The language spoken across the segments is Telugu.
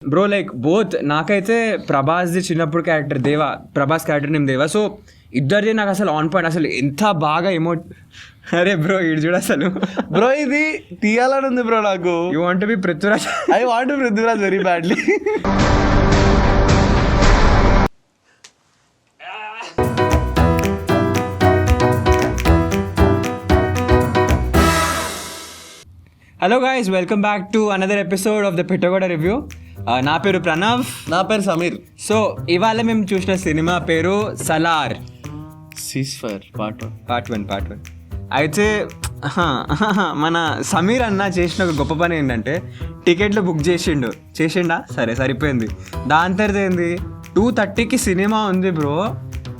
Bro like both. నాకైతే ప్రభాస్ది చిన్నప్పుడు క్యారెక్టర్ దేవా, ప్రభాస్ క్యారెక్టర్ నేమ్ దేవా. సో ఇద్దరిది నాకు అసలు ఆన్ పాయింట్, అసలు ఎంత బాగా అరే బ్రో ఇటు చూడు అసలు బ్రో ఇది తీయాలని ఉంది బ్రో నాకు. You want be Prithviraj? I want Prithviraj very badly. Hello guys, welcome back to another episode of the Pittagoda review. నా పేరు ప్రణవ్. నా పేరు సమీర్. సో ఇవాళ మేము చూసిన సినిమా పేరు సలార్ సీస్ఫైర్ పార్ట్ 1. అయితే మన సమీర్ అన్న చేసిన ఒక గొప్ప పని ఏంటంటే టికెట్లు బుక్ చేసిండా సరే సరిపోయింది. దాని తర్వాత ఏంది 2:30కి సినిమా ఉంది బ్రో.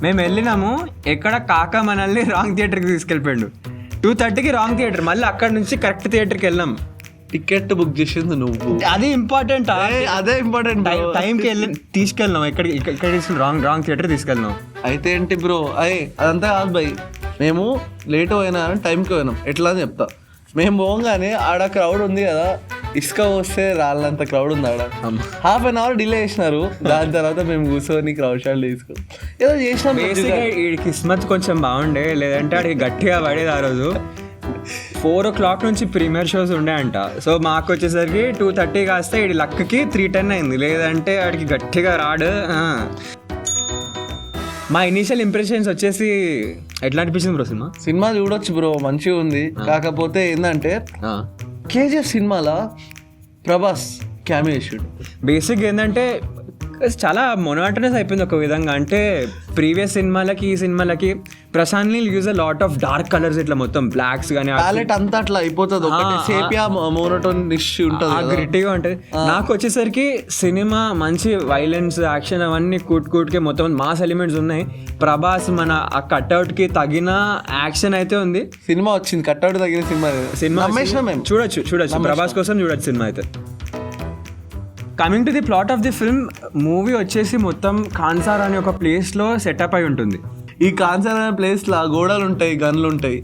మేము వెళ్ళినాము, ఎక్కడ కాక మనల్ని రాంగ్ థియేటర్కి తీసుకెళ్ళిపోయాడు. 2:30కి రాంగ్ థియేటర్, మళ్ళీ అక్కడ నుంచి కరెక్ట్ థియేటర్కి వెళ్ళాం. టికెట్ బుక్ చేసింది నువ్వు, అది ఇంపార్టెంట్. అదే ఇంపార్టెంట్. టైంకి వెళ్ళి తీసుకెళ్ళినాం, ఇక్కడ తీసుకుని రాంగ్ థియేటర్ తీసుకెళ్ళినాం. అయితే ఏంటి బ్రో, అదంతా కాదు భయ్. మేము లేట్ పోయినా టైంకి పోయినాం. ఎట్లా అని చెప్తా. మేము పోగానే ఆడ క్రౌడ్ ఉంది కదా, ఇసుక వస్తే రాళ్ళంత క్రౌడ్ ఉంది ఆడ. హాఫ్ అన్ అవర్ డిలే చేసినారు. దాని తర్వాత మేము కూర్చొని క్రౌడ్ షాట్ తీసుకుని ఏదో చేసినాం. బేసిక్గా ఈ కిస్మత్ కొంచెం బాగుండే, లేదంటే ఆడికి గట్టిగా పడేది. ఆ రోజు 4 o'clock నుంచి ప్రీమియర్ షోస్ ఉండే అంట. సో మాకు వచ్చేసరికి 2:30 కాస్తే ఇది లక్కి 3:10 అయింది. లేదంటే ఆడికి గట్టిగా రాడు. మా ఇనీషియల్ ఇంప్రెషన్స్ వచ్చేసి ఎట్లా అనిపించింది బ్రో సినిమా చూడొచ్చు బ్రో, మంచిగా ఉంది. కాకపోతే ఏంటంటే కేజీఎఫ్ సినిమాలో ప్రభాస్ క్యామియో చేసాడు. బేసిక్ ఏంటంటే చాలా మొనాటనస్ అయిపోయింది ఒక విధంగా. అంటే ప్రీవియస్ సినిమాలకి ఈ సినిమాలకి Prashanth Neel use a lot of dark colours, ఇట్లా మొత్తం బ్లాక్స్ కానీ ప్యాలెట్ అంతా అట్లా అయిపోతుంది. సేపియా మోనోటోనిష్ ఉంటుంది, గ్రిట్టీగా ఉంటుంది. నాకు వచ్చేసరికి సినిమా మంచి వైలెన్స్, యాక్షన్ అవన్నీ కూట్కే మొత్తం మాస్ ఎలిమెంట్స్ ఉన్నాయి. ప్రభాస్ మన ఆ కట్అవుట్కి తగిన యాక్షన్ అయితే ఉంది. సినిమా వచ్చింది, కట్అవుట్ తగిన సినిమా చూడొచ్చు ప్రభాస్ కోసం చూడొచ్చు సినిమా అయితే. Coming to the plot of the film, movie వచ్చేసి మొత్తం కాన్సార్ అనే ఒక ప్లేస్లో సెటప్ అయి ఉంటుంది. ఈ కాన్సార్ అనే ప్లేస్లో గోడలు ఉంటాయి, గన్లు ఉంటాయి,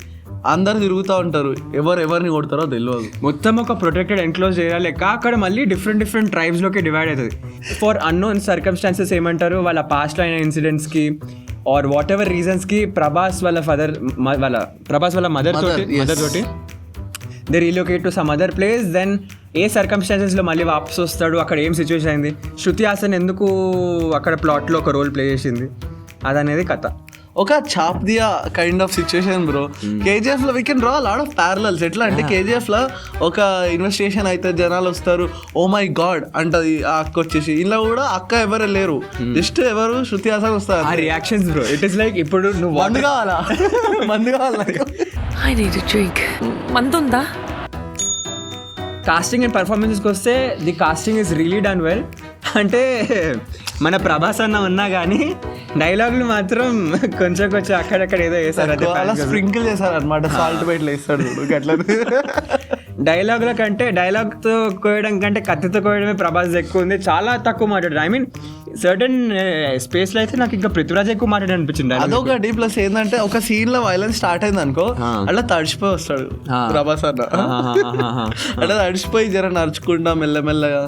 అందరు తిరుగుతూ ఉంటారు. ఎవరిని కొడతారో తెలియదు. మొత్తం ఒక ప్రొటెక్టెడ్ ఎన్క్లోజ్ ఏరియా లెక్క. అక్కడ మళ్ళీ డిఫరెంట్ ట్రైబ్స్లోకి డివైడ్ అవుతుంది. ఫర్ అన్నోన్ సర్కమ్స్టాన్సెస్ ఏమంటారు, వాళ్ళ పాస్ట్లో అయిన ఇన్సిడెంట్స్కి ఆర్ వాట్ ఎవర్ రీజన్స్కి ప్రభాస్ వాళ్ళ మదర్ తోటి they relocate to some other place. Then ఏ సర్కమ్స్టాన్సెస్లో మళ్ళీ వాపస్ వస్తాడు, అక్కడ ఏం సిచ్యువేషన్ అయింది, శృతి హాసన్ ఎందుకు అక్కడ ప్లాట్లో ఒక రోల్ ప్లే చేసింది, అదనేది కథ. ఒక చాప్ దియా kind of situation bro. KGF లో we can draw lot of parallels. ఎట్లా అంటే కేజీఎఫ్ లో ఒక ఇన్వెస్టిగేషన్ అయితే జనాలు వస్తారు, ఓ మై గాడ్ అంటది ఆ అక్క వచ్చేసి. ఇలా కూడా అక్క ఎవరు లేరు, జస్ట్ ఎవరు శృతి హాసన్ వస్తారు. ఆ reactions bro, it is like ఇప్పుడు నువ్వు మందు కావాలా I need a drink. మందుందా? కాస్టింగ్ అండ్ పర్ఫార్మెన్సెస్కి వస్తే the casting is really done well. అంటే మన ప్రభాస్ అన్న ఉన్నా కానీ డైలాగులు మాత్రం కొంచెం అక్కడక్కడ ఏదో వేసారు, స్ప్రింకిల్ చేశారు అనమాట. సాల్ట్ బయటలో వేస్తాడు అట్లా. డైలాగుల కంటే డైలాగ్తో కోయడం కంటే కత్తితో కోయడమే ప్రభాస్ ఎక్కువ ఉంది. చాలా తక్కువ మాట్లాడాడు. ఐ మీన్ సర్టన్ స్పేస్లో అయితే నాకు ఇంకా పృథ్వీరాజ్ ఎక్కువ మాట్లాడి అనిపించింది. అదొకటి. ప్లస్ ఏంటంటే ఒక సీన్ లో వైలెన్స్ స్టార్ట్ అయింది అనుకో, అట్లా తడిచిపోయి వస్తాడు ప్రభాస్ అన్న. అట్లా తడిచిపోయి జర నడుచుకుంటా మెల్లమెల్లగా.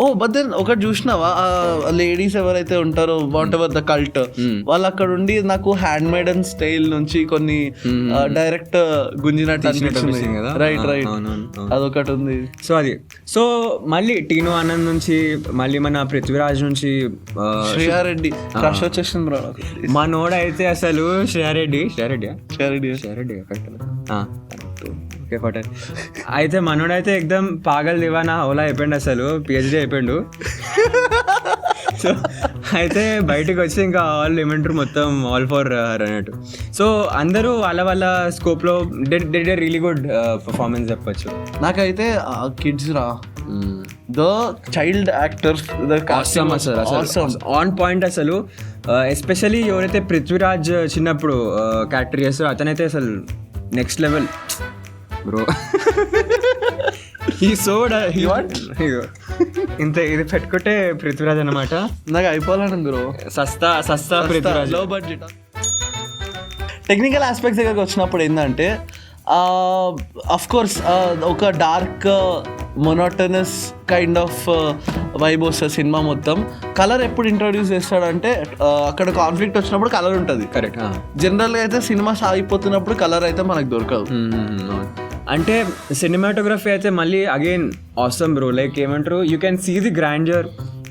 ఓ బట్ దెన్ ఒకటి చూసినావా, లేడీస్ ఎవరైతే ఉంటారో వాట్ ఎవర్ ద కల్ట్, వాళ్ళు అక్కడ ఉండి నాకు హ్యాండ్ మేడన్ స్టైల్ నుంచి కొన్ని డైరెక్ట్ గుంజినట్టు అనిపించింది. రైట్ అదొకటి ఉంది. సో మళ్ళీ టీను ఆనంద్ నుంచి, మళ్ళీ మన పృథ్వీరాజ్ నుంచి శ్రేయారెడ్డి క్రష్ వచ్చేసింది బ్రో. మనోడు అయితే అసలు శ్రేయారెడ్డి అయితే మనోడైతే ఎక్దమ్ పాగల్ దివానా ఓలా అయిపోయిండు, అసలు పిహెచ్డి అయిపోయిండు. సో అయితే బయటకు వచ్చి ఇంకా ఆల్ ఏమంటారు మొత్తం ఆల్ ఫర్ అన్నట్టు. సో అందరూ వాళ్ళ స్కోప్లో డెడ్ రియలీ గుడ్ పర్ఫార్మెన్స్ చెప్పచ్చు. నాకైతే కిడ్స్ రా, the child actors on point అసలు. ఎస్పెషలీ ఎవరైతే పృథ్వీరాజ్ చిన్నప్పుడు క్యారెక్టర్ చేస్తారో అతనైతే అసలు నెక్స్ట్ లెవెల్ బ్రో. ఇంత ఇది పెట్టుకుంటే పృథ్వీరాజ్ అన్నమాట. నాకు అయిపోవాలని బ్రో. సస్తా పృథ్వీరాజ్. లో బడ్జెట్. టెక్నికల్ ఆస్పెక్ట్స్ దగ్గరకు వచ్చినప్పుడు ఏంటంటే అఫ్ కోర్స్ ఒక dark monotonous kind of vibe వస్తుంది సినిమా మొత్తం. కలర్ ఎప్పుడు ఇంట్రొడ్యూస్ చేస్తాడంటే అక్కడ కాన్ఫ్లిక్ట్ వచ్చినప్పుడు కలర్ ఉంటుంది. కరెక్ట్. జనరల్గా అయితే సినిమా సాగిపోతున్నప్పుడు కలర్ అయితే మనకు దొరకదు. అంటే సినిమాటోగ్రఫీ అయితే మళ్ళీ అగైన్ ఆసమ్ బ్రో. లైక్ ఏమంటారు, you can see the grander,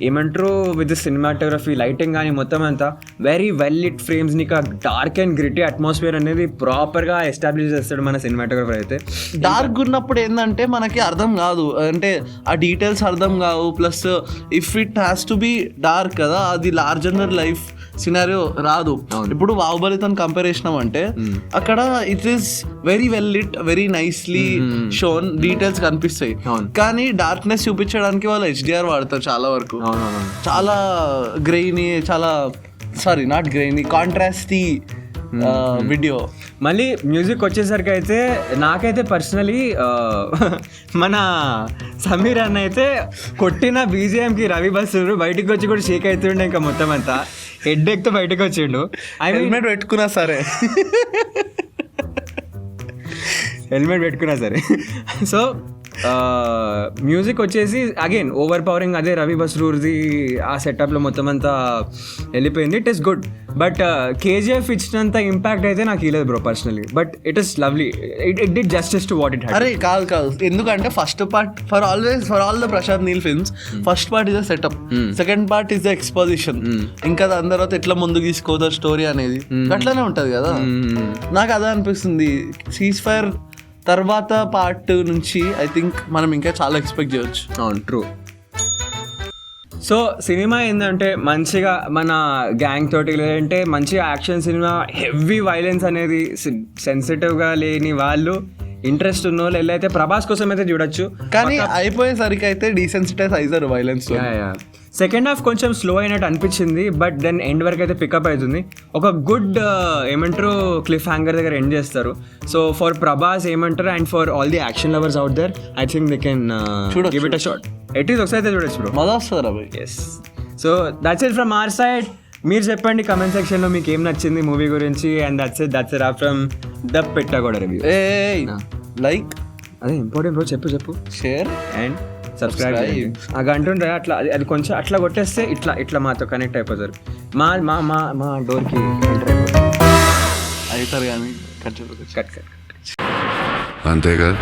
ఏమంటారు విత్ ది సినిమాటోగ్రఫీ, లైటింగ్ కానీ మొత్తం అంతా వెరీ వెల్ లిట్ ఫ్రేమ్స్, నీకు డార్క్ అండ్ గ్రిటీ అట్మాస్ఫియర్ అనేది ప్రాపర్గా ఎస్టాబ్లిష్ చేస్తాడు మన సినిమాటోగ్రఫర్ అయితే. డార్క్ ఉన్నప్పుడు ఏంటంటే మనకి అర్థం కాదు, అంటే ఆ డీటెయిల్స్ అర్థం కావు. Plus if it has to be dark కదా, అది లార్జర్ లైఫ్ సినారియో రాదు. ఇప్పుడు బాహుబలితో కంపేర్ చేసినామంటే అక్కడ it is very well lit, very nicely shown, details కనిపిస్తాయి. కానీ డార్క్నెస్ చూపించడానికి వాళ్ళు HDR వాడతారు చాలా వరకు. చాలా గ్రెయినీ, చాలా సారీ నాట్ గ్రెయినీ, కాంట్రాస్టీ వీడియో. మళ్ళీ మ్యూజిక్ వచ్చేసరికి అయితే నాకైతే పర్సనలీ మన సమీర్ అన్న అయితే కొట్టిన బీజిఎంకి రవి బస్సు బయటికి వచ్చి కూడా షేక్ అవుతుండే, ఇంకా మొత్తం అంతా హెడ్ ఎక్తో బయటకు వచ్చిండు. హెల్మెట్ పెట్టుకున్నా సరే హెల్మెట్ పెట్టుకున్నా సరే. సో మ్యూజిక్ వచ్చేసి అగైన్ ఓవర్ పవరింగ్, అదే రవి బస్రూర్ది ఆ సెటప్లో మొత్తం అంతా వెళ్ళిపోయింది. It is good. But KGF ఇచ్చినంత ఇంపాక్ట్ అయితే నాకు ఇవ్వలేదు bro personally. But it is lovely, it did justice to what it had. అరే కాదు, ఎందుకంటే first part for all the Prashanth Neel films, first part is the setup, second part is the exposition. ఇంకా దాని తర్వాత ఎట్లా ముందుకు తీసుకోదారు స్టోరీ అనేది అట్లానే ఉంటది కదా. నాకు అదే అనిపిస్తుంది. సీజ్ ఫైర్ తర్వాత పార్ట్ నుంచి ఐ థింక్ మనం ఇంకా చాలా ఎక్స్పెక్ట్ చేయొచ్చు. అవును, ట్రూ. సో సినిమా ఏంటంటే మంచిగా మన గ్యాంగ్ తోటి, లేదంటే మంచిగా యాక్షన్ సినిమా, హెవీ వైలెన్స్ అనేది సెన్సిటివ్గా లేని వాళ్ళు, ఇంట్రెస్ట్ ఉన్న వాళ్ళు వెళ్ళైతే ప్రభాస్ కోసం అయితే చూడొచ్చు. కానీ అయిపోయేసరికి అయితే డీసెన్సిటైజ్ అయ్యారు వైలెన్స్. సెకండ్ హాఫ్ కొంచెం స్లో అయినట్టు అనిపించింది, బట్ దెన్ ఎండ్ వరకు అయితే పికప్ అవుతుంది. ఒక గుడ్ ఏమంటారు క్లిఫ్ హ్యాంగర్ దగ్గర ఎండ్ చేస్తారు. సో ఫర్ ప్రభాస్ ఏమంటారు, and for all the action lovers out there, I think they can give it a shot. ఎట్ ఈస్ ఒకసారి అయితే చూడొచ్చు బ్రో, మజా వస్తుంది రా. Yes. So that's it from our side. మీరు చెప్పండి కమెంట్ సెక్షన్లో మీకు ఏం నచ్చింది మూవీ గురించి. And that's it from the Pittagoda review. Like అదే ఇంపార్టెంట్ బ్రో, చెప్పు షేర్ అండ్ సబ్స్క్రైబ్. ఆ గంట ఉంటే అట్లా అది కొంచెం అట్లా కొట్టేస్తే ఇట్లా మాతో కనెక్ట్ అయిపోతారు. మా డోర్కి ఎంటర్ అయిపోతారు అవుతారు కానీ కట్ అంతేగా.